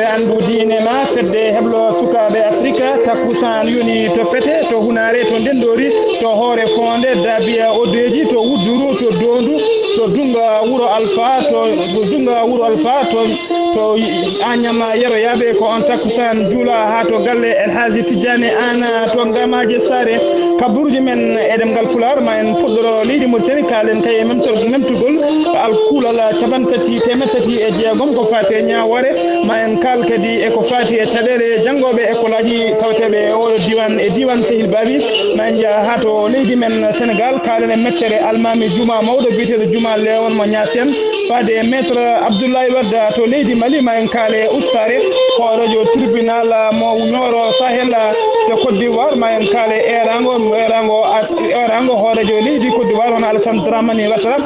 fedde andu diine ma fedde heblo sukaɓe afrique takkusan yoni to pete to hunare to ndendori to hoore fonde dabiya odeji to wudduru to dondu to dunga wuro alpha to dunga wuro alpha to anyama yero yabe ko on takkusan jula ha to galle El Hadji Tidiane ana to ngamaje sare kaburji men edem gal fular ma en fuddoro leydi Mauritanie kalen kay memtugol al kulala cabantati temetati e jeegom ko fate ñawore ma en kal kadi e ko fati e caɗele jangoɓe école aji tawteɓe oɗo diwan e diwan Sehil Babi ma en jaa ha to leydi men Sénégal kalen e mettere almami juma mawɗo biyeteɗo juma lewon mo ñasen fade e maître Abdoulaye Wade to leydi Mali ma en kaale ustare hoɗojo tribunal mo ñoro Sahel de Côte d'Ivoire ma en kaale erango hoɗojo leydi Côte d'Ivoire hono Alassane Dramane Ouattara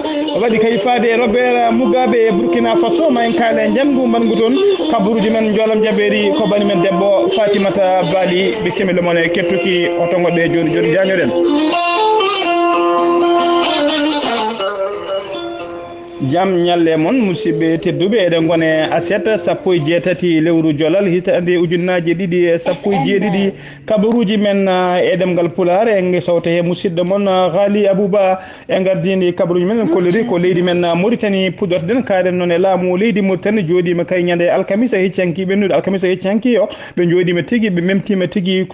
waɗi kay fade Robert Mugabe e Burkina Faso ma en kaale jangu bangu toon kaburuji men jolam jaɓeri ko bani men debbo Fatimata Bali bisimilla mon e kettuki oto goɗɗe joni joni jañoɗen jam nyalle mon musidɓe tedduɓe eɗen gone aset sappo e jeetati lewru jolal hitande ujunnaje ɗiɗi e sappo e jeeɗiɗi kabaruji men e ɗemgal pular en sawta he musidɗo mon Ghali Abouba e gardini kabaruji men en kolliri ko leydi men Mauritanie puɗorɗen karen noon e laamu leydi Mauritanie jooɗima kay ñande alkamisa heccanki ɓennude alkamisa heccanki o ɓe jooɗima tigui ɓe memtima tigui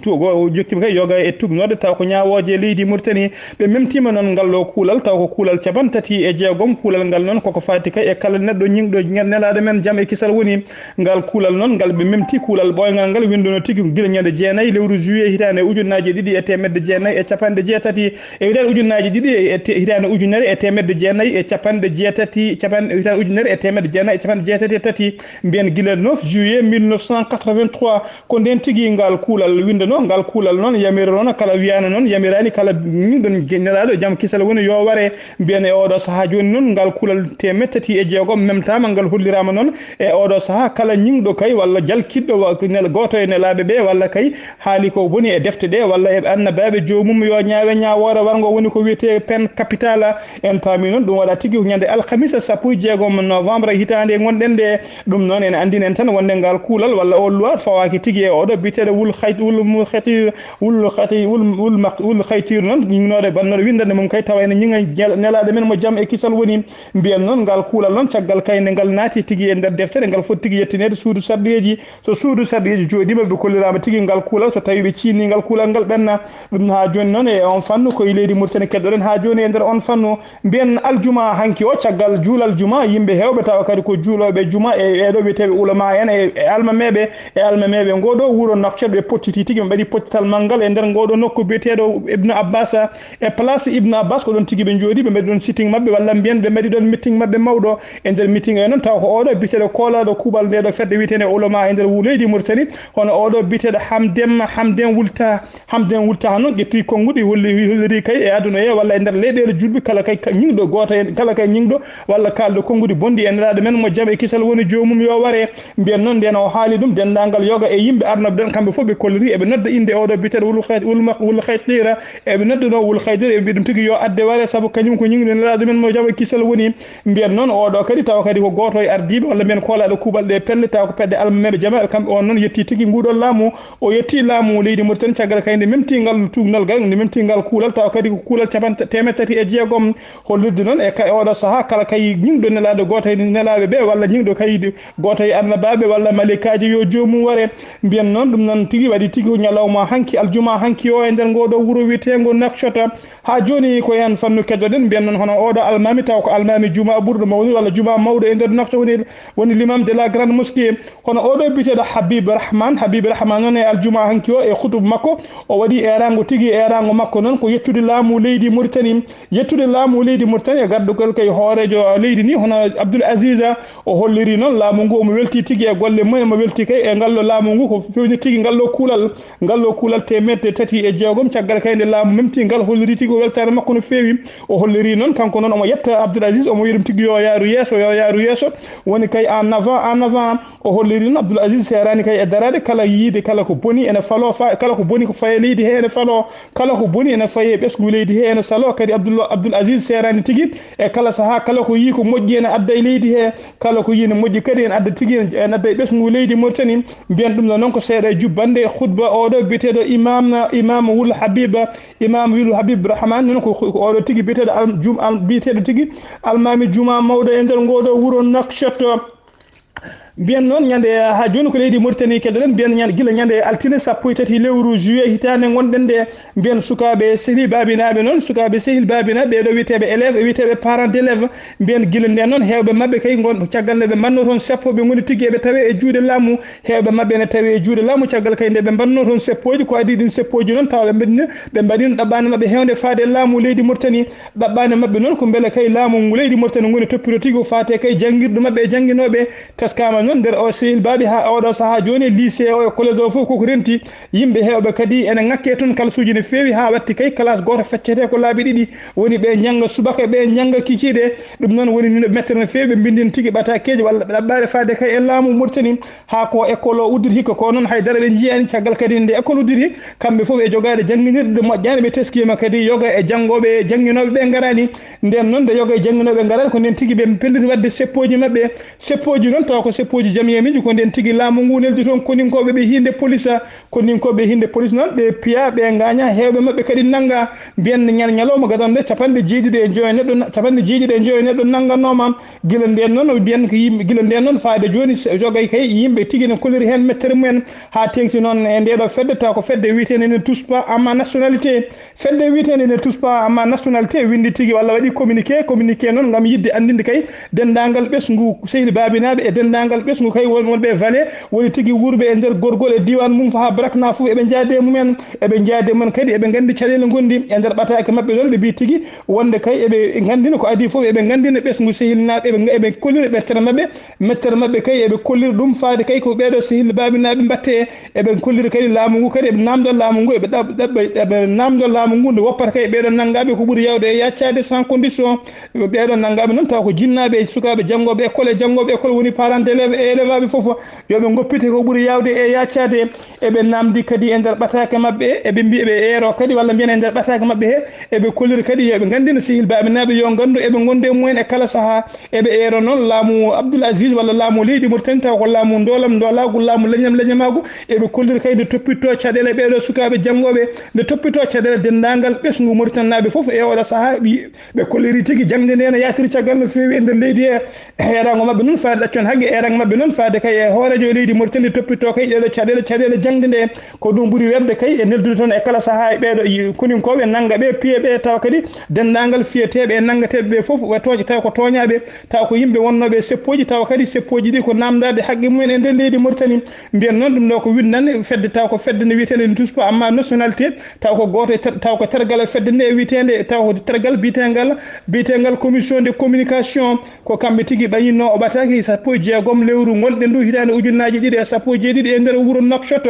jokkima kay yoga e tugnode taw ko ñawoje leydi Mauritanie ɓe memtima noon ngallo kuulal taw ko kuulal capantati e jeegom kuulal ngal noon koko fati kay e kala neɗɗo ñingɗo nelaɗo men jaam e kisal woni ngal kuulal noon ngal ɓe memti kuulal ɓoyngal ngal windono tigui guila ñande jeenayyi lewru juillet hitande ujunnaje ɗiɗi e temedde jeenayyi e capanɗe jeetati e hitande ujunnaje ɗiɗi e hitande ujunere e temedde jeenayyi e capanɗe jeetati hitande ujunere e temedde jeenayyi e capanɗe jeetati e tati mbiyen guila 9 juillet 1983 ko nden tigui ngal kuulal windono ngal kuulal noon yamira noon kala wiyano noon yamirani kala ñingɗo nelaɗo jaam kisal woni yo ware mbiyen e oɗo saaha joni noon ngal kuulal temettati e jeegom memtama ngal hollirama noon e oɗo saaha kala ñingɗo kay walla jalkiɗɗo goto e nelaɓe ɓe walla kay haali ko woni e defte ɗe walla e annabaɓe jomum yo ñaawe ñawore wargo woni ko wiyete peine capitale en paami noon ɗum waɗa tigui ñande alkamisa sappo e jeegom novembre hitande gonɗen nde ɗum noon en andinen tan wonde ngal kuulal walla o loi fawaki tigui e oɗo biteɗo wul haytir noon ñignode bannoɗo windande mum kay tawa ene ñiga nelaɗo men mo jaam e kisal woni mbiyen noon ngal kuulal noon caggal kayne ngal naati tigui e nder deftere ngal foti tigui yettinede suudu sarɗiyeji so suudu sarɗiyeji jooɗima ɓe kollirama tigui ngal kuulal so tawi ɓe ciinni ngal kuulal ngal ɓenna ɗum ha joni noon e on fannu koye leydi Mauritanie keddoɗen ha joni e nder on fannu mbiyen aljuma hanki o caggal juulal juma yimɓe hewɓe tawa kadi ko juuloɓe juma e ɗo wiyeteɓe ulama en e almameɓe ngoɗo wuuro Nouakchott ɓe pottiti tigui ɓe mbaɗi pottital manggal e nder ngoɗo nokku biyeteɗo Ibn Abbas e place Ibn Abbas ko ɗon tigui ɓe jooɗi ɓe mbaɗi ɗon sitting mabɓe walla mbiyen ɓe mbaɗi ɗon meeting mabɓe mawɗo e nder meeting e noon taw ko oɗo biteɗo kolaɗo kuuɓal ndeɗo fedde wiyetede ulama e nder leydi Mauritanie hono oɗo biteɗo Hamden Wulta noon ƴetti konguɗi holliri kay e aduna e walla e nder leyɗele julɓe kala kay ñingɗo goto kala kay ñingɗo walla kalɗo konguɗi bondi e nelaɗo men mo jaam e kisal woni jomum yo ware mbiyen noon nden o haali ɗum dendagal yoga e yimɓe arnoɓe ɗen kamɓe fof ɓe kolliri eɓe nodda inde oɗo biteɗo wul haytira eɓe nodda no wul haydira eɓe mbi ɗum tigui yo adde ware saabu kañum ko ñingɗo nelaɗo men mo jaam e kisal woni mbiyen noon oɗo kadi tawa kadi ko goto e ardiɓe walla mbiyen kolaɗo kuuɓal ɗe pelle tawa ko pedde almameɓe jama kamɓe on noon yetti tigui nguɗon laamu o yetti laamu leydi Mauritanie caggal kayde memtingal tugnal gal nde memtingal kuulal tawa kadi ko kuulal temettati e jeegom hollirde noon e oɗo saaha kala kay ñingɗo nelaɗo goto e nelaɓe ɓe walla ñingɗo kay goto e annabaɓe walla malikaji yo jomum ware mbiyen noon ɗum noon tigui waɗi tigui ñalawma hanki aljuma hanki o e nder ngoɗo wuuro wiyetego Nouakchott ha joni ko hen fannu keddoɗen mbiyen noon hono oɗo almami taw ko almami juma ɓurɗo mawni walla juma mawɗo e nder Nouakchott woni l'imam de la grande mosquée hono oɗo biteɗo Habib Rahman noon e aljuma hanki o e khutube makko o waɗi erango tigui erango makko noon ko yettude laamu leydi Mauritanie e gardugal kay hoorejo leydi ni hono Abdoul Aziz o holliri noon laamu ngu omo welti tigui e golle mumen omo welti kay e ngallo laamu ngu ko fewni tigui ngallo kuulal temedde tati e jeegom caggal kayde laamu memti ngal holliri tigui o weltare makko no fewi o holliri noon kanko noon omo yetta Abdoul Aziz omo wi ɗum tigi yo yaaru yeeso woni kay en avant o holliri noon Abdoul Aziz Serani kay e darade kala yiide kala ko boni ene falo kala ko boni ko faye leydi he ene falo kala ko boni ene faye ɓesgu leydi he ene salo kadi Abdoul Aziz Serani tigi e kala saha kala ko yi ko moƴƴi ene adda e leydi he kala ko yi ne moƴƴi kadi ene adda tigi ene adda e ɓesgu leydi Mauritanie mbiyen ɗum noon ko seeɗa e jubbande khutba oɗo biyeteɗo imam wul Habib Rahman noon ko oɗo tigi biyeteɗo tigi almami juma mawɗo e nder ngoɗo wuro Nouakchott mbiyen noon ñande ha joni ko leydi Mauritanie keɗoɗen mbiyen ñande gila ñande altine 13 lewru juillet hitande gonɗen nde mbiyen sukaɓe sehil babinaɓe noon sukaɓe sehil babinaɓe ɓeɗo wiyeteɓe élève wiyeteɓe parents d'élève mbiyen gila nden noon hewɓe mabɓe kay gon caggal nde ɓe mbanno toon seppoɓe goni tigui eɓe tawe e juuɗe laamu hewɓe mabɓe ne tawe e juuɗe laamu caggal kay nde ɓe mbanno toon seppoji ko adi ɗin seppoji noon tawa ɓe mbaɗino ɗaɓɓane mabɓe hewde faade laamu leydi Mauritanie ɗaɓɓane mabɓe noon ko beele kay laamu ngu leydi Mauritanie goni toppito tigui fate kay jangguirɗe mabɓe e jangguinoɓe teskama noon nder o sehil baɓe ha oɗo saaha joni lycée o e collège o fof koko renti yimɓe hewɓe kadi ene ngakke toon kalasuji ne fewi ha watti kay classe goto feccete ko laabi ɗiɗi woni ɓe jangga subaka ɓe jangga kikiɗe ɗum noon woni nino mettere no fewi ɓe bindin tigui ɓatakeji walla ɓe ɗaɓɓade fade kay e laamu Mauritanie ha ko école o udditi hikka ko noon haydara ɓe jiyani caggal kadi nde école udditi kamɓe foof e jogade jangguinirɗe ɗe moƴƴani ɓe teskima kadi yoga e janggoɓe e jangguinoɓe ɓe garani nden noon nde yoga e jangguinoɓe garani ko nden tigui ɓe pelliti wadde seppoji mabɓe seppoji noon taw ko seppoji jamiya miji ko nden tigui laamu ngu neldi toon koninkoɓe ɓe hinde police koninkoɓe hinde police noon ɓe piya ɓe gaña hewɓe mabɓe kadi nanga mbiyen ñalawma gadon nde capanɗe jeeɗiɗi e joyi neɗɗo nanganoma guila nden noon mbiyen ko yimɓe guila nden noon faade joni jogay kay yimɓe tigui ne kolliri hen mettere mumen ha tengti noon e ndeɗo fedde taw ko fedde witende ne touche pas à ma nationalité fedde witende ne touche pas à ma nationalité windi tigui walla waɗi communiqué noon gam yidde andinde kay dendagal ɓesgu sehil babinaɓe e dendagal ɓesgu kay wonɓe valé woni tigui wurɓe e nder gorgol e diwan mum ha brakna foof eɓe jaade mumen kadi eɓe gandi caɗele gondi e nder ɓatake mabɓe ɗon ɓe mbi tigui wonde kay eɓe gandina ko adi foof eɓe gandina ɓesgu sehilnaɓe eɓe kollira mettere mabɓe kay eɓe kollira ɗum faade kay ko ɓeɗo sehil babinaɓe mbatte eɓe kollira kadi laamu ngu kadi eɓe namdo laamu ngu eɓe namdo laamu ngu nde woppata kay ɓeɗo nanggaɓe ko ɓuuri yawde e yaccade sans condition ɓeɗo nanggaɓe noon taw ko jinnaɓe e sukaɓe janggoɓe école woni parents d'élève e élève aɓe foof yoɓe goppite ko ɓuuri yawde e yaccade eɓe namdi kadi e nder ɓatake mabɓe eɓe mbi eɓe eero kadi walla mbiyen e nder ɓatake mabɓe he eɓe kolliri kadi yoɓe gandina sehil babinaɓe yo gandu eɓe gonde mumen e kala saaha eɓe eero noon laamu Abdoul Aziz walla laamu leydi Mauritanie taw ko laamu ndolagu laamu leñamagu eɓe kolliri kadi nde toppitto caɗele ɓeɗo sukaɓe janggoɓe nde toppitto caɗele dendagal ɓesgu Mauritanie naɓe foof e oɗo saaha ɓe kolliri tigui jangde nde ne yatiri caggal no fewi e nder leydi he erango mabɓe noon faade ɗaccon haqqe erango mabɓe noon faade kay e hoorejo leydi Mauritanie toppitto kay ɗeɗo caɗele jangde nde ko ɗum ɓuuri webde kay e neldude toon e kala saaha e ɓeɗo koninkoɓe nanga ɓe piye ɓe taw kadi dendagal fiyeteɓe e nangateɓe ɓe foof taw ko toñaɓe taw ko yimɓe wonnoɓe seppoji taw kadi seppoji ɗi ko namdade haqqe mumen e nder leydi Mauritanie mbiyen noon ɗum ɗo ko winnande fedde taw ko fedde nde wiyetede ne touche pas amma nationalité taw ko goto taw ko tergal fedde nde wiyetede taw ko tergal bitegal commission de communication ko kamɓe tigui ɓayinno o ɓataki sappo e jeegom lewru gonɗen ndu hitande ujunnaji ɗiɗi e sappo e jeeɗiɗi e nder wuuro Nouakchott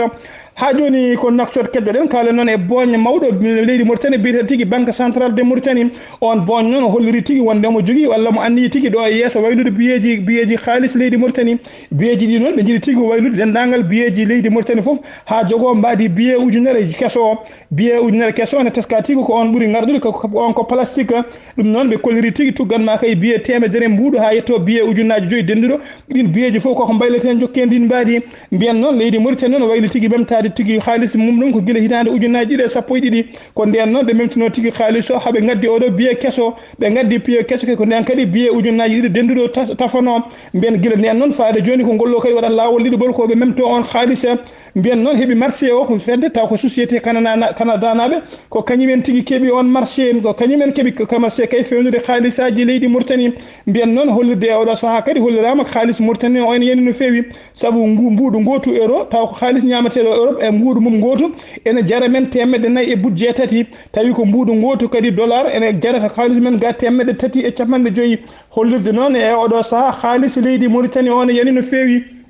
ha joni ko Nouakchott keddoɗen kalen noon e boñe mawɗo leydi Mauritanie biyete tigui banque centrale de Mauritanie on boñ noon holliri tigui wonde mo jogui walla mo anni tigui ɗo e yesso waylude biyeji halis leydi Mauritanie biyeji ɗi noon ɓe jiiɗi tigui waylude dendagal biyeji leydi Mauritanie foof ha jogo mbadi biye ujunere kesso ne teska tigui ko on ɓuuri gardude on ko plastique ɗum noon ɓe kolliri tigui tugganma kay biye temedere mbuɗo ha yetto biye ujunnaji joyyi denduɗo ɗin biyeji foof koko bayleten jokken ndin mbadi mbiyen noon leydi Mauritanie noon wayli tigui memtade tigui haalis mum ɗum ko guila hitande ujunnaji ɗiɗi e sappo e ɗiɗi ko nden noon ɓe memtino tigui haalis o haaɓe gaddi oɗo biye kesso ɓe gaddi biye kesso ko nden kadi biye ujunnaji ɗiɗi denduɗo tafano mbiyen guila nden noon faade joni ko ngollo kadi waɗat lawol ɗiɗi koɓe memto on haalis mbiyen noon heeɓi marché o ko fedde taw ko société Canada naɓe ko kañumen tigui keeɓi on marché ko kañumen keeɓi ko marché kay fewnude haalisaji leydi Mauritanie mbiyen noon hollirde e oɗo saaha kadi hollirama ko haalis Mauritanie o ene yani no fewi saabu mbuɗu gotu euro taw ko haalis ñamateɗo Europe e mbuɗu mum gotu ene jara men 4 e budget tati tawi ko mbuɗu gotu kadi dollar ene jarata haalis men ga 3 e 50 hollirde noon e oɗo saaha haalis leydi Mauritanie o ene yani no fewi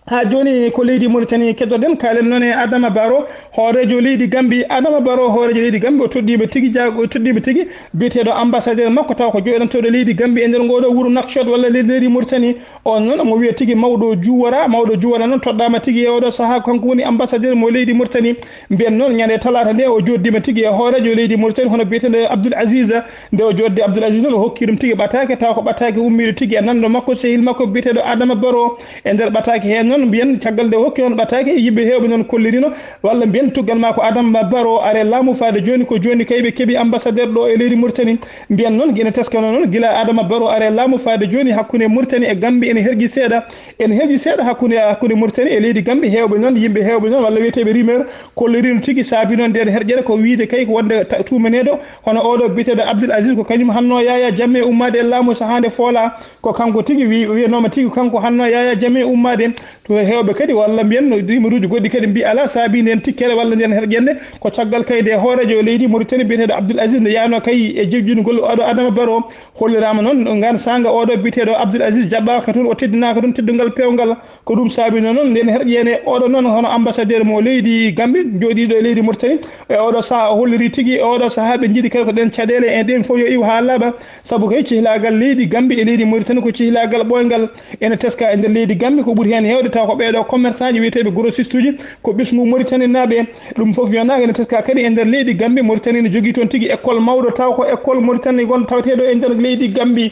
ha joni ko leydi Mauritanie keddoɗen kalen noon e Adama Barrow hoorejo leydi Gambie. Adama Barrow hoorejo leydi Gambie o toɗɗima tigui o toɗɗima tigui biyeteɗo ambassadeur makko taw ko joɗantoɗo leydi Gambie e nder ngoɗo wuuro Nouakchott walla leydi Mauritanie on noon omo wiya tigui mawɗo juwora noon toɗɗama tigui e oɗo saaha kanko woni ambassadeur mo leydi Mauritanie. mbiyen noon ñande talata nde o joddima tigui e hoorejo leydi Mauritanie hono biyeteɗo Abdoul Aziz nde o joddi Abdoul Aziz noon o hokki ɗum tigui ɓatake taw ko ɓatake ummiɗo tigui e nanɗo makko sehil makko biyeteɗo Adama Barrow e nder ɓatake hen noon mbiyen caggal nde hokki on ɓatake yimɓe hewɓe noon kollirino walla mbiyen tuggal ma ko Adama Barrow are laamu faade joni ko joni kayɓe keeɓi ambassadeur ɗo e leydi Mauritanie. mbiyen noon ene teskano noon guila Adama Barrow are laamu faade joni hakkude Mauritanie e Gambie ene herji seeɗa hakkude Mauritanie e leydi Gambie hewɓe noon yimɓe hewɓe noon walla wiyeteɓe rumeur kollirino tigui saabi noon nden herƴere ko wiide kay ko wonde tumaneɗo hono oɗo biteɗo Abdoul Aziz ko kañum hanno Yaya Jammeh ummade e laamu sahande foola ko kanko tigui wiyanoma tigui kanko hanno Yaya Jammeh ummade to hewɓe kadi walla mbiyen rumeur uji goɗɗi kadi mbi ala saabi nden tikkere walla nden herƴende ko caggal kayde hoorejo leydi Mauritanie biyeteɗo Abdoul Aziz nde yano kay e jejjungol oɗo Adama Barrow hollirama noon gan sanga oɗo biteɗo Abdoul Aziz jaɓɓaka toon o teddinaka toon teddugal pewgal ko ɗum saabino noon nden herƴene oɗo noon hono ambassadeur mo leydi Gambie joɗiɗo e leydi Mauritanie e oɗo saaha o holliri tigui oɗo saaha ɓe jiiɗi kadi ko ɗen caɗele e ɗen fof yo iw ha laaɓa saabu kay cehilagal leydi Gambie e leydi Mauritanie ko cehilagal ɓoyngal ene teska e nder leydi Gambie ko ɓuuri hen hewde taw ko ɓeɗo commerçant ji wiyeteɓe grossiste uji ko ɓesgu Mauritanie naɓe ɗum foof wiyonaka ene teska kadi e nder leydi Gambie Mauritanie ne jogui toon tigui école mawɗo taw ko école Mauritanie gonɗo taweteɗo e nder leydi Gambie.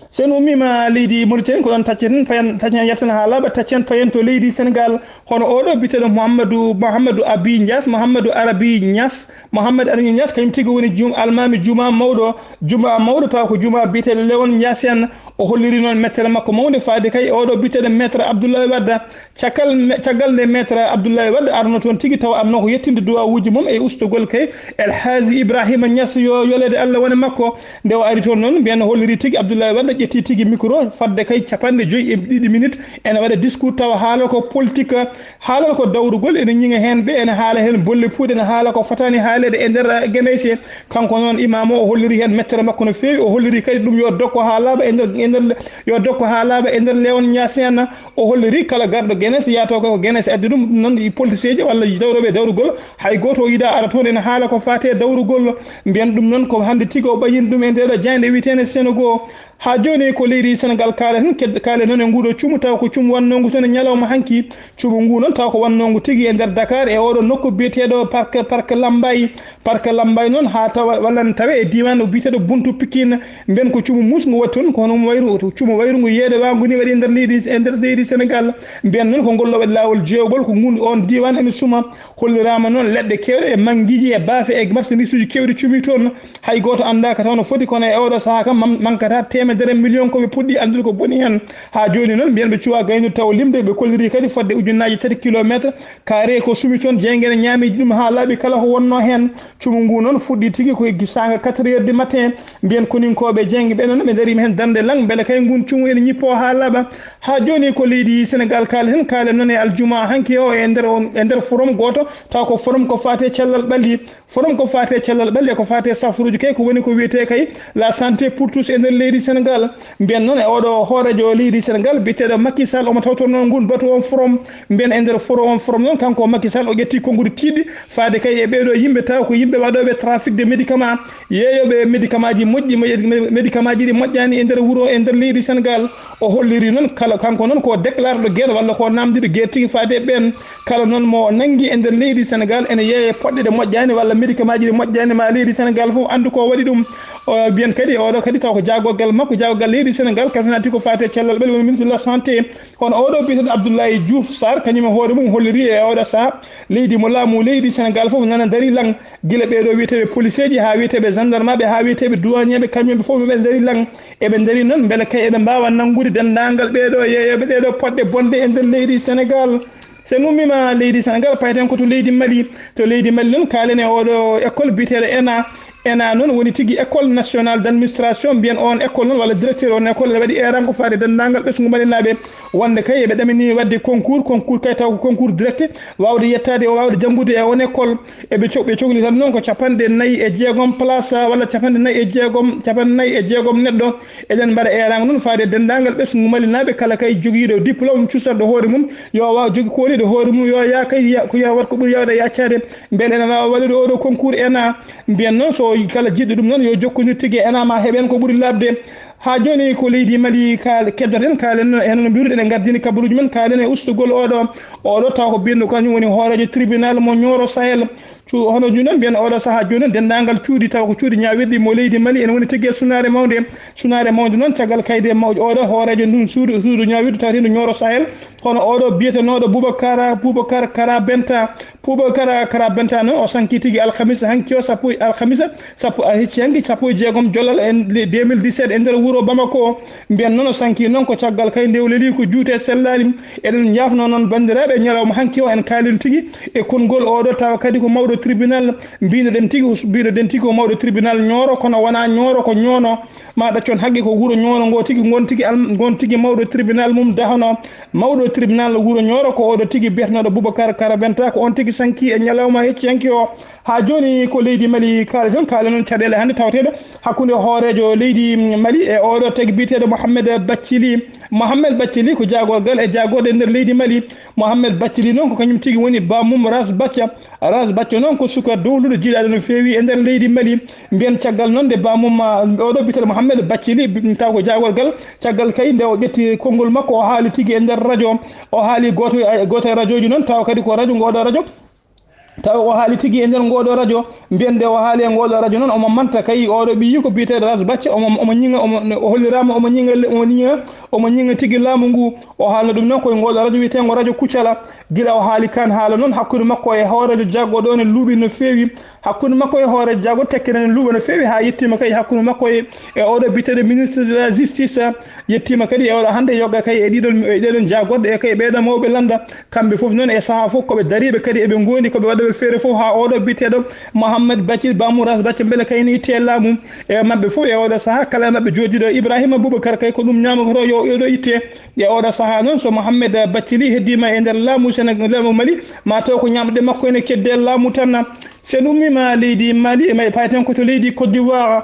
sen ummima leydi Mauritanie ko ɗon tacceten taccen yetten ha laaɓa taccen payen to leydi Sénégal hono oɗo biteɗo Mouhamadou Abi Niass Mouhamadou Arabi Niass Mouhamadou Arabi Niass kañum tigui woni almami juma mawɗo taw ko juma biteɗo Léon Niassène o holliri noon mettere makko mawde faade kay oɗo biteɗo maître Abdoulaye Wade caggal nde maître Abdoulaye Wade arno toon tigui taw amno ko yettinde duwawuji mum e ustugol kay El Hadji Ibrahima Niass yo yolede Allah wone makko nde o ari toon noon mbiyen holliri tigui Abdoulaye Wade ƴetti tigui micro fadde kay 52 minutes ene waɗa discours taw haala ko politique haala ko dawrugol ene ñiŋa hen ɓe ene haala hen bolle puuɗe ene haala ko fotani haalede e nder Guémeysi kanko noon imam o holliri hen mettere makko no fewi o holliri kadi ɗum yo dokko ha laaɓa yo dokko ha laaɓa e nder Léon Niassène o holliri kala garɗo Guénés yato ko Guénés addi ɗum noon politicien ji walla dawroɓe dawrugol hay goto o yiida ara toon ene haala ko fate dawrugol mbiyen ɗum noon ko hande tigui o ɓayini ɗum e ndeɗo jayde witene Sénégal ha joni ko leydi Sénégal kaale noon e nguɗo cuumu taw ko cuumu wannongu toon e ñalawma hanki cuumu ngu noon taw ko wannongu tigui e nder Dakar e oɗo nokku biyeteɗo parc Lambaye noon ha tawa walla ne tawe e diwan biyeteɗo Buntu Pikine mbiyen ko cuumu musngu waɗi toon kono wayru cuumu wayru ngu yeede wangu ni waɗi e nder leydi Sénégal mbiyen noon ko ngol waɗi lawol jeewgol ko ngun on diwan ene suma hollirama noon leɗɗe kewɗe e manguiji e baafe e marchandise uji kewɗi cuumi toon hay goto andaka taw no foti kono e oɗo saaha kam mankata temedere million koɓe puɗɗi andude ko boni hen ha joni noon mbiyen ɓe cuwa gaynude taw limde ɓe kolliri kadi fodde ujunnaji 7 kilométre carré ko sumi toon jeyguene ñamiji ɗum ha laaɓi kala ko wonno hen cuumu ngu noon fuɗɗi tigui koye sanga 4 heures du matin mbiyen koninkoɓe jeygue ɓe noon ɓe darima hen darde lang beele kay ngun cuumu ene ñippo ha laaɓa ha joni ko leydi Sénégal kaale noon e aljuma hanki o e nder forum goto taw ko forum ko fate cellal ɓalli e ko fate safruji kay ko woni ko wiyete kay la santé pour tous e nder leydi Sénégal mbiyen noon e oɗo hoorejo leydi Sénégal biteɗo Macky Sall omo tawtor noon ngun batu on forum mbiyen e nder forum noon kanko Macky Sall o ƴetti konngudi tiiɗi faade kay e ɓeɗo yimɓe taw ko yimɓe waɗoɓe trafic de médicament yeeyoɓe médicament ji moƴƴi médicament ji ɗi moƴƴani e nder wuuro e nder leydi Sénégal o holliri noon kala kanko noon ko déclare ɗo guerre walla ko namdiɗo guerre tigui faade ɓen kala noon mo nangui e nder leydi Sénégal ene yeeye poɗɗe ɗe moƴƴani walla médicament ji ɗi moƴƴani ma leydi Sénégal fof andu ko waɗi ɗum biyen kadi oɗo kadi taw ko jagoggal makko jagoggal leydi Sénégal katanati ko fate cellal ɓel woni ministre de la santé hono oɗo biyeteɗo Abdoulaye Diouf Sarr kañum e hoore mum holliri e oɗo saaha leydi mo laamu leydi Sénégal fof nana daari lang guila ɓeɗo wiyeteɓe policier ji ha wiyeteɓe gendarme ɓe ha wiyeteɓe douanier ɓe kañumɓe fof ɓe daari lang eɓe daari noon beele kay eɓe mbawa nanggude dendagal ɓeɗo yeeyoɓe ɗeɗo poɗɗe bonde e nder leydi Sénégal sen ummima leydi Sénégal payten ko to leydi Mali noon kalene oɗo école biteɗo ENA ena noon woni tigui école nationale d' administration mbiyen on école noon walla directeur on école ne waɗi eran ko faade dendagal ɓesgu malinaɓe wonde kay eɓe ɗamini wadde concours kay taw ko concours direct wawde yettade o wawde janggude e on école eɓe cohli tan noon ko 46 place walla 46 neɗɗo eɗen mbaɗa eran noon faade dendagal ɓesgu malinaɓe kala kay joguiɗo diplôme cusanɗo hoore mum yo waw jogui koliɗo hoore mum yo ya kay ko ya wat ko ɓuuri yawde yaccade beele ene wawa waɗude oɗo concours ena mbiyen noon so kala jiɗɗo ɗum noon yo jokkodir tigui ena ma heɓen ko ɓuuri labde ha joni ko leydi Mali keddoten kalen enen mbiruɗen e gardini kabaruji men kalen e ustugol oɗo taw ko bindu kañum woni hoorejo tribunal mo Nioro Sahel hono joni noon mbiyen oɗo saaha joni dendagal cuuɗi taw ko cuuɗi ñawirɗi mo leydi Mali ene woni tigui e sunare mawde noon caggal kayde mawɗo oɗo hoorejo ndun suudu ñawirɗu tawatino Nioro Sahel hono oɗo biyetenoɗo Boubacar Kara Benta noon o sanki tigui alhamisa hanki o alhamisa hecci hanki 16 jollal en 2017 e nder wuuro Bamako mbiyen noon o sanki noon ko caggal kay ndewleli ko juute sellali eɗen jafno noon bandiraɓe ñalawma hanki o en kalin tigui e kongol oɗo tawa kadi ko mawɗo tribunal mbinoɗen tigui ko mawɗo tribunal Nioro kono wona Nioro ko ñoono ma ɗaccon haqqe ko wuuro ñoono ngo tigui gon tigui mawɗo tribunal mum dahano mawɗo tribunal wuuro Nioro ko oɗo tigui biyetenoɗo Boubacar Kara Benta ko on tigui sanki e ñalawma hecci hanki o ha joni ko leydi Mali kaali noon caɗele hannde tawateɗo hakkude hoorejo leydi Mali e oɗo tagui biteɗo Mohamed Bathily ko jagorgal e jagode e nder leydi Mali Mohamed Bathily noon ko kañum tigui woni bamum Ras Bathia noon ko suka dowluɗo jiiɗaɗo no fewi e nder leydi Mali mbiyen caggal noon nde bamum oɗo biteɗo Mohamed Bathily taw ko jagorgal caggal kay nde o ƴetti konngol makko o haali tigui e nder radio o haali goto e radio ji noon taw kadi ko radio ngoɗo radio taw o haali tigui e nder ngoɗo radio mbiyen nde o haali e ngoɗo radio noon omo manta kay oɗo ɓiyi ko biteɗo Ras Bathia omo ñiŋa o hollirama omo ñiŋa tigui laamu ngu o haalno ɗum noon koye ngoɗo radio wiyetego radio Kucala guila o haali kan haala noon hakkude makko e hoorejo jaggoɗo o ne luuɓi no fewi hakkude makko e hoorejo jaggoɗo tekkere ne luuɓa no fewi ha yettima kay hakkude makko e oɗo biteɗo ministre de la justice yettima kadi e oɗo hande yogga kay e ɗiɗon jaggoɗe e kay ɓeeɗa mawɓe landa kamɓe foof noon e saaha foof koɓe dariɓe kadi eɓe gondi koɓe waɗaɓe feere foof ha oɗo biteɗo Mohamed Bathily bamum Ras Bathia beele kayni itte laamu e mabɓe foof e oɗo saaha kala mabɓe jooɗiɗo Ibrahima Boubacar kay ko ɗum ñamakoto yo oɗo itte e oɗo saaha noon so Mohamed Bathily heddima e nder laamu Sénégal laamu Mali ma taw ko ñamɗe makko ene kedde laamu tan sen ummima leydi Mali may paten ko to leydi Côte d'Ivoire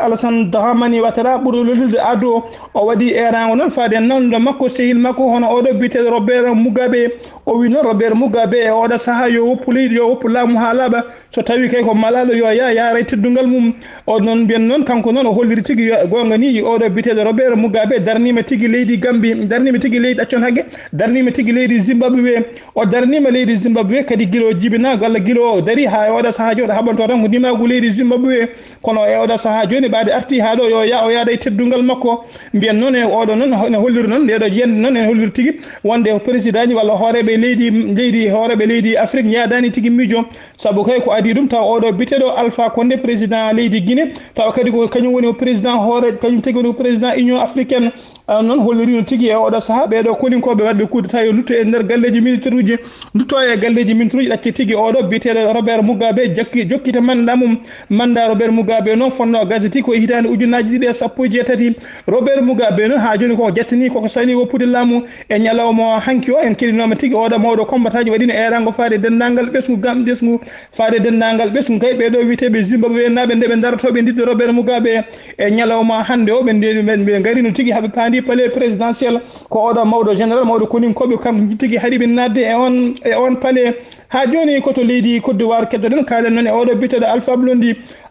Alassane Dramane Ouattara ɓuuri lolirde ado o waɗi erango noon faade nanɗo makko sehil makko hono oɗo biteɗo Robert Mugabe o wi noon Robert Mugabe e oɗo saaha yo woppu leydi yo woppu laamu ha laaɓa so tawi kay ko malaɗo yo yaara e teddugal mum o noon mbiyen noon kanko noon o holliri tigui gonga ni oɗo biteɗo Robert Mugabe darnima tigui leydi Gambie darnima tigui leydi ɗaccon hague darnima tigui leydi Zimbabwe o darnima leydi Zimbabwe kadi guilo jibinago walla guilo dari ha e oɗo saaha joni haɓanto tan ko ndimagu leydi Zimbabwe kono e oɗo saaha joni ɓaade arti ha ɗo yo o yaada e teddugal makko mbiyen noon e oɗo noon ne holliri noon ndeɗo yiyande noon ene holliri tigui wonde président ji walla hooreɓe leydi Afrique yadani tigui miijo saabu kay ko adi ɗum taw oɗo biteɗo Alpha Condé président leydi Guinée taw kadi ko kañum woni ko président kañum tigui woni ko président Union africaine noon hollirino tigui e oɗo saaha ɓeɗo kolinkoɓe wadɓe kudeta yo dutto e nder galleji militaire uji dutto e galleji militaire uji ɗacci tigui oɗo biteɗo Robert Mugabe jokkita mandat mum mandat Robert Mugabe noon fonno gazeti ko hitande ujunnaji ɗiɗi e sappo e jeetati Robert Mugabe noon ha joni koko jettani koko sani woppude laamu e ñalawma hanki o en keɗinoma tigui oɗo mawɗo combattant ji waɗino erango faade dendagal ɓesgu faade dendagal ɓesgu kay ɓeɗo witeɓe Zimbabwe naɓe nde ɓe daratoɓe didde Robert Mugabe e ñalawma hande o ɓe garino tigui haaɓe paandi palais présidentiel ko oɗo mawɗo général mawɗo koninkoɓe kanko tigui haaɗiɓe nadde e on palais ha joni koto leydi Côte d'Ivoire keddoɗen kalen noon e oɗo biteɗo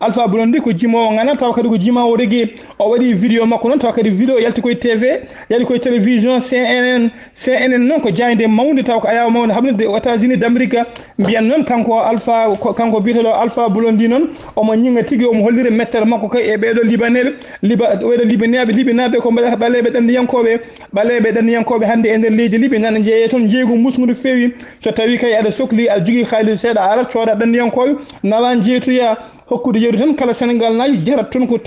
Alpha Blondy ko jimowo ngana taw kadi ko jimawo reggae o waɗi vidéo makko noon taw kadi vidéo yalti koye TV yalti koye télévision CNN noon ko jayde mawde taw ko ayaw mawde hablude aux États-Unis d'Amérique mbiyan noon kanko biteɗo Alpha Blondy noon omo ñinga tigui omo holliri mettere makko kay e ɓeɗo libanaɓe ko ɓaleɓe ɗandiyankoɓe ɓaleɓe ɗandiyankoɓe hannde e nder leydi liɓe nana jeeye toon jeeygu musngudu feewi so tawi kay aɗa sohli aɗa jogui haalis seeɗa arat cooda ɗandiyankoɓe nawa jeetoya hokkude yeeru tan kala Sénégal najo jarat toon ko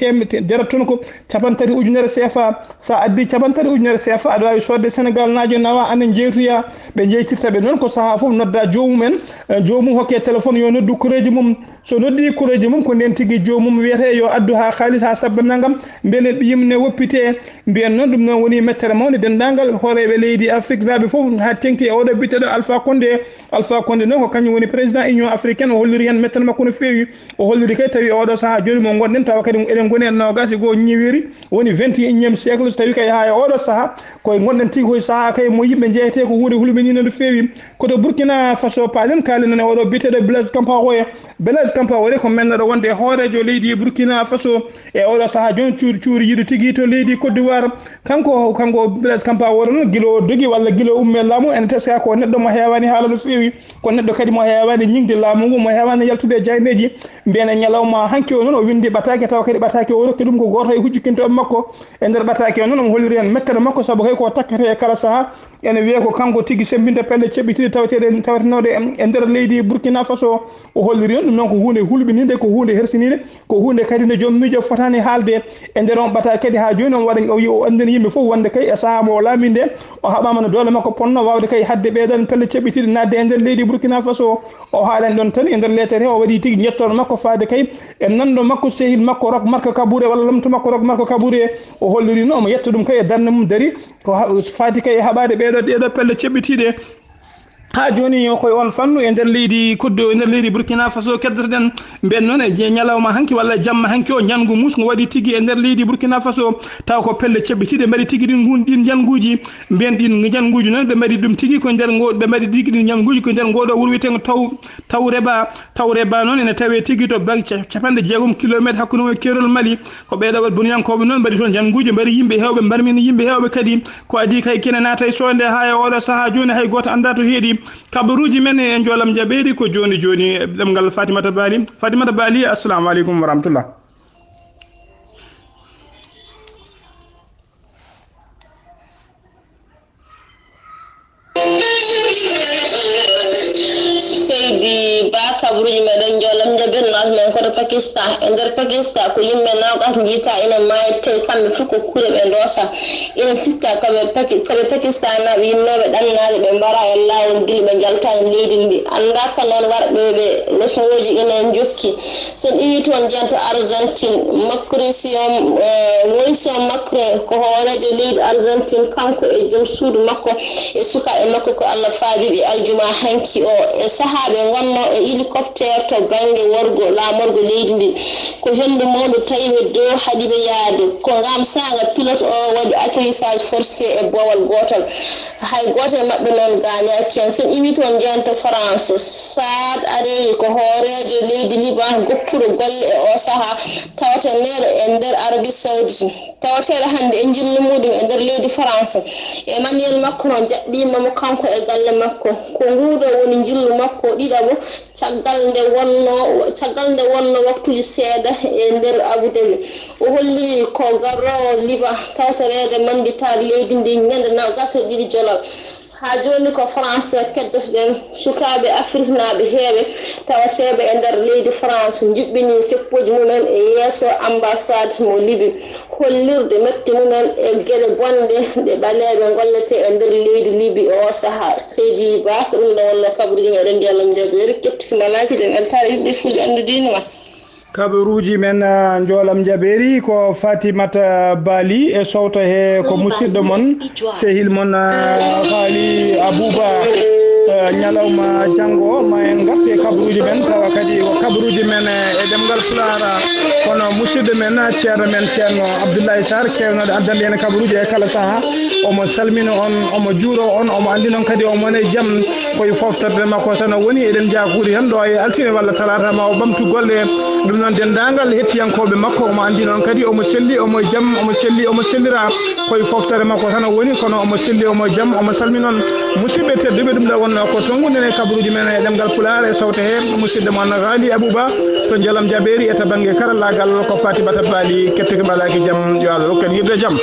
jarat toon ko capantati ujunere CFA sa addi capantati ujunere CFA aɗa wawi sodde Sénégal najo nawa ane jeetoya ɓe jeytirtaɓe noon ko saaha foof nodda jomumen jomum hokke téléphone yo noddu koreji mum so noddi koreji mum ko nden tigui jomum wiyete yo addu ha haalis ha sabba naggam beele yimne woppite mbiyen noon ɗum noon woni mettere mawde dendagal hooreɓe leydi Afrique laaɓe foof ha tengti e oɗo bitteɗo Alpha Condé noon ko kañum woni président Union africaine o holliri hen mettere makko no fewi o holliri kay tawi oɗo saaha joni mo gonɗen tawa kadi eɗen goni e nogas e goho ñiwiri woni 21e siècle so tawi kay ha e oɗo saaha koye gonɗen tigui koye saaha kay mo yimɓe jeyete ko hunde hulɓinino no fewi koto Burkina Faso palen kaali noon e oɗo bitteɗo Blaise Compaoré ko mennoɗo wonde e hoorejo leydi Burkina Faso e oɗo saaha joni cuuri yiɗo tigui to leydi Côte d'Ivoire kanko Blaise Compaoré noon guilo dogui walla guilo umme laamu ene teska ko neɗɗo mo hewani haala no fewi ko neɗɗo kadi mo hewani ñingde laamu ngu mo hewani yaltude e jayneji mbiyene ñalawma hanki o noon o windi ɓatake tawa kadi ɓatake o rokki ɗum ko goto e hujjukintoɓe makko e nder ɓatake o noon omo holliri hen mettere makko saabu kay ko takkate e kala saaha ene wiiya ko kanko tigui sembinde pelle ceɓɓitiɗe tawetenode e nder leydi Burkina Faso o holliri on ɗum noon ko hunde hulɓinide ko hunde hersinide ko hunde kadi nde joom miijo fotani haalde e nder on ɓata kadi ha joni on waɗa o andini yimɓe foof wonde kay e saaha mo o laami nde o haɓama no doole makko ponno wawde kay hadde ɓeeɗon pelle ceɓɓitiɗe nadde e nder leydi Burkina Faso o haalen ɗon tan e nder lettere he o waɗi tigui jettoɗo makko faade kay e nanɗo makko sehil makko Roch Marc Kaboré walla lomto makko Roch Marc Kaboré o holliri no omo yetta ɗum kay e darde mum dari ko faati kay e haɓade ɗeɗo pelle ceɓɓitiɗe ha joni koye on fannu e nder leydi kuddo e nder leydi Burkina Faso keddotoɗen mben noon e ñalawma hanki walla jamma hanki o ñangu musgo waɗi tigui e nder leydi Burkina Faso taw ko pelle ceɓɓitiɗe mbaɗi tigui ɗin ñanguji mbiyen ɗin ñanguji noon ɓe mbaɗi ɗum tigui ko nder ɓe mbaɗi tigui ɗin ñanguji ko nder ngoɗo wuuro wiyeten taw reba noon ene tawe tigui to banque capanɗe jeegom kilométre hakkude mum e Kerol Mali ko ɓeɗo boniyankoɓe noon mbaɗi toon ñanguji mbaɗi yimɓe hewɓe mbarmini yimɓe hewɓe kadi ko adi kay kene naata e sonde ha e oɗo saaha joni hay goto anda to heeɗi kabaruji men e joolam jaɓeɗi ko joni ɗemgal Fatimata Bali assalamu aleykum wa rahmatullah. Seydi Ba kabaruji meɗen joolam jaɓen naat men koto Pakistan e nder Pakistan ko yimɓe nogas jiita ina maayi tawi kamɓe fof ko kuure ɓe doosa ina sikka koɓe Pakistan naɓe yimnoɓe ɗannaade ɓe mbara e laawol gili ɓe jaltani leydi ndi andaka noon warɓeɓe leçonoji ina jokki sen iwi toon jento Argentine Mauricio Macron ko hoorejo leydi Argentine kanko e joom suudu makko e sukaɓe makko ko Allah faabiɓe aljuma hanki o e sahaɓe gonno e hélicoptére to banggue worgo laamorgo leydi ndi ko hendu mawdu tawiɓe dow haaɗiɓe yaade ko ngam sanga pilote o waɗi atterrissage forcé e boowal gotol hay goto e mabɓe noon gañaki hen sen iwi toon jeyanta France Saad Hariri ko hoorejo leydi Liban goppuɗo golle e o saaha tawateneɗo e nder Arabie Saoudite tawateɗo hande e jillu muɗum e nder leydi France Emmanuel Macron jaɓɓimamo kanko e galle makko ko nguɗo woni jillu makko ɗiɗabo caggal nde wonno waktuji seeɗa e nder Abu Dhabi o holliri ko garrowo Liban tawtorede manditare leydi ndi ñande 22 Julai ha joni ko France keddotoɗen sukaɓe Afrique naaɓe heeɓe tawateɓe e nder leydi France juɓɓini seppoji mumen e yeeso ambassade mo Libi hollirde metti mumen e gueɗe bonde ɗe ɓaleɓe gollete e nder leydi Libi o saaha Seydi Ba ko ɗum ɗo wonno kabaruji meɗen jaallam jaɓeri kettuki malaki ɗen eltare yimɓe fulɓe andudinima kabaruji men joolam jaɓeri ko Fatimata Bali e sowto he ko musidɗo mon sehil mon haali Abouba ñalawma janggo ma en garti e kabaruji men tawa kadi ko kabaruji men e ɗemgal Pulaar kono musidɗo men ceerno men ceerno Abdoulaye Sarr kewnoɗo addande hen kabaruji e kala saaha omo salmina on omo juuro on omo andi noon kadi omone jaam koye foftorde makko tan woni eɗen jaafuri hen ɗo e altine walla talata ma o ɓamtu golle ɗum noon dendagal hettiyankoɓe makko omo andi noon kadi omo selli omo jaam omo sellira koye foftore makko tan woni kono omo selli omo jaam omo salmi noon musidɓe tedduɓe ɗum ɗo wonno ko tongude kabaruji men e ɗemgal Pulaar e sawte he musidɗo mon haali Abouba to jaalam jaɓeri e to banggue karallagal ko Fatimata Bali kettuki balaki jaam yo Allah rokken yirde jaam